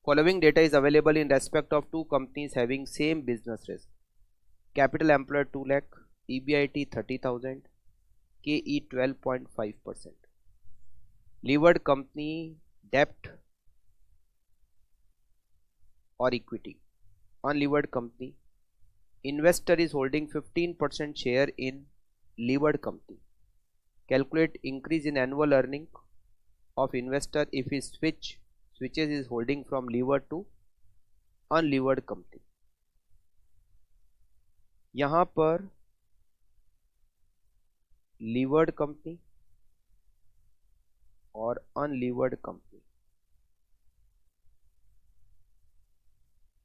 Following data is available in respect of two companies having same business risk. Capital employed 2 lakh, EBIT 30,000, KE 12.5%. Levered company debt or equity. Unlevered company. Investor is holding 15% share in levered company. Calculate increase in annual earning of investor if he switches his holding from levered to unlevered company. यहाँ पर levered company और unlevered company,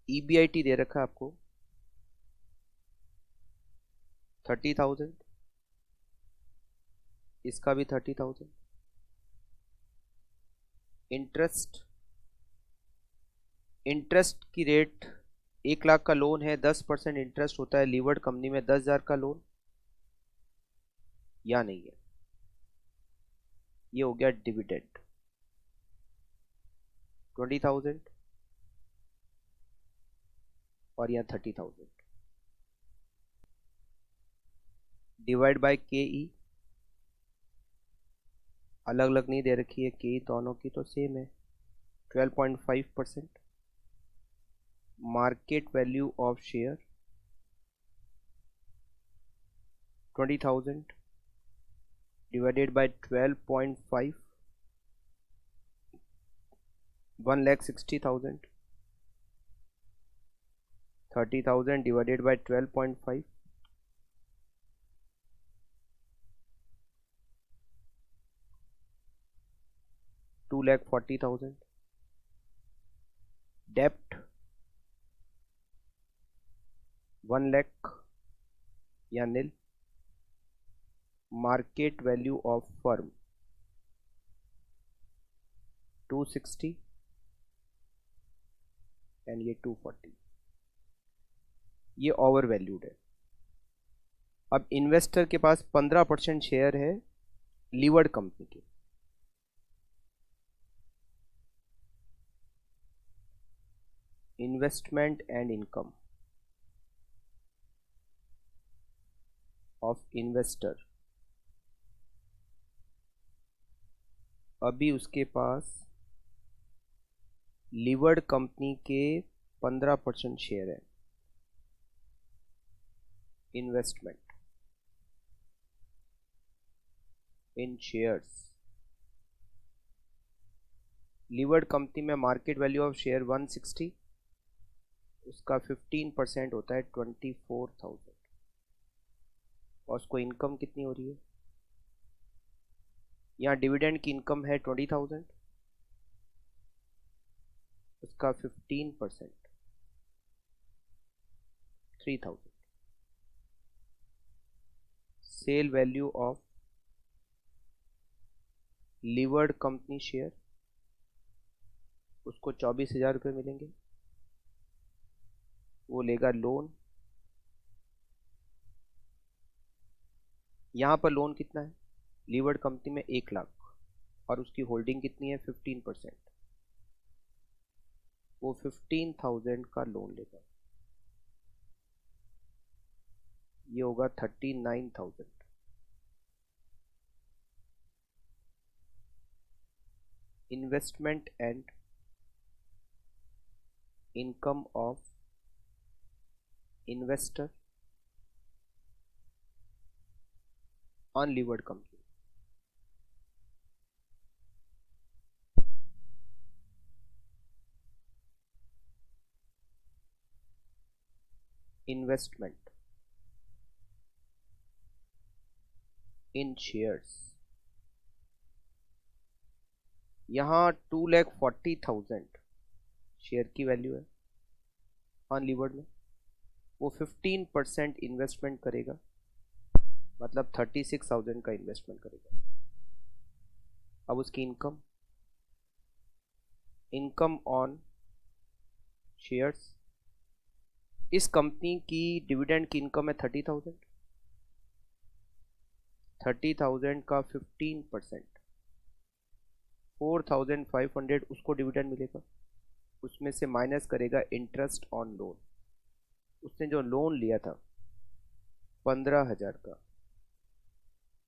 EBIT दे रखा है आपको 30,000, इसका भी 30,000. Interest की rate 1 lakh का लोन है, 10% इंटरेस्ट होता है. लीवर्ड कंपनी में 10,000 का लोन या नहीं है. ये हो गया डिविडेंड 20,000 और यहाँ 30,000 डिवाइड बाय KE. अलग अलग नहीं दे रखी है KE, दोनों की तो सेम है. 12.5%. Market value of share 20,000 divided by 12.5, 1,60,000. 30,000 divided by 12.5, 2,40,000. डेप्ट 1 लाख या nil. Market value of firm 260 and ये 240. ये ओवर वैल्यूड है. अब इन्वेस्टर के पास 15% शेयर है लीवर्ड कंपनी के. Investment and income of investor. अभी उसके पास लीवर्ड कंपनी के 15% शेयर है. Investment in shares. Levered company में मार्केट वैल्यू ऑफ शेयर 160, उसका 15% होता है 24,000 और उसको इनकम कितनी हो रही है. यहाँ डिविडेंड की इनकम है 20,000, उसका 15% 3,000. Sale value of levered company share, उसको 24,000 रुपये मिलेंगे. वो लेगा लोन. यहाँ पर लोन कितना है लीवर्ड कंपनी में 1 लाख और उसकी होल्डिंग कितनी है 15%. वो 15,000 का लोन लेगा. ये होगा 39,000. Investment and income of investor unlevered company. Investment in shares. यहाँ 2,40,000 शेयर की वैल्यू है अनलीवर्ड में. वो 15% इन्वेस्टमेंट करेगा, मतलब 36,000 का इन्वेस्टमेंट करेगा. अब उसकी इनकम ऑन शेयर्स. इस कंपनी की डिविडेंड की इनकम है 30,000. 30,000 का 15% 4,500 उसको डिविडेंड मिलेगा. उसमें से माइनस करेगा इंटरेस्ट ऑन लोन। उसने जो लोन लिया था 15,000 का,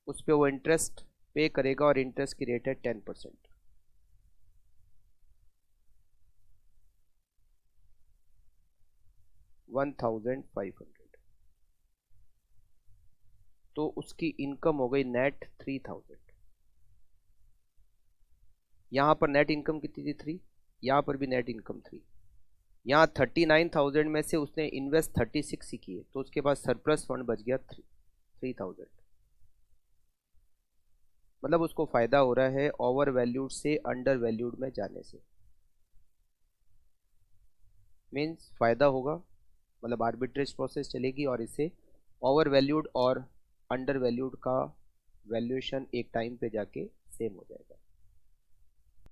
उस पर वो इंटरेस्ट पे करेगा और इंटरेस्ट की रेट है 10%। $1,500, तो उसकी इनकम हो गई नेट 3,000। यहां पर नेट इनकम कितनी थी? 3। यहां पर भी नेट इनकम 3। यहाँ 39,000 में से उसने इन्वेस्ट 36 ही किए, तो उसके पास सरप्लस फंड बच गया 3,000। मतलब उसको फायदा हो रहा है ओवर वैल्यूड से अंडर वैल्यूड में जाने से। मीन्स फायदा होगा, मतलब आर्बिट्रेज प्रोसेस चलेगी और इससे ओवर वैल्यूड और अंडर वैल्यूड का वैल्यूएशन एक टाइम पे जाके सेम हो जाएगा।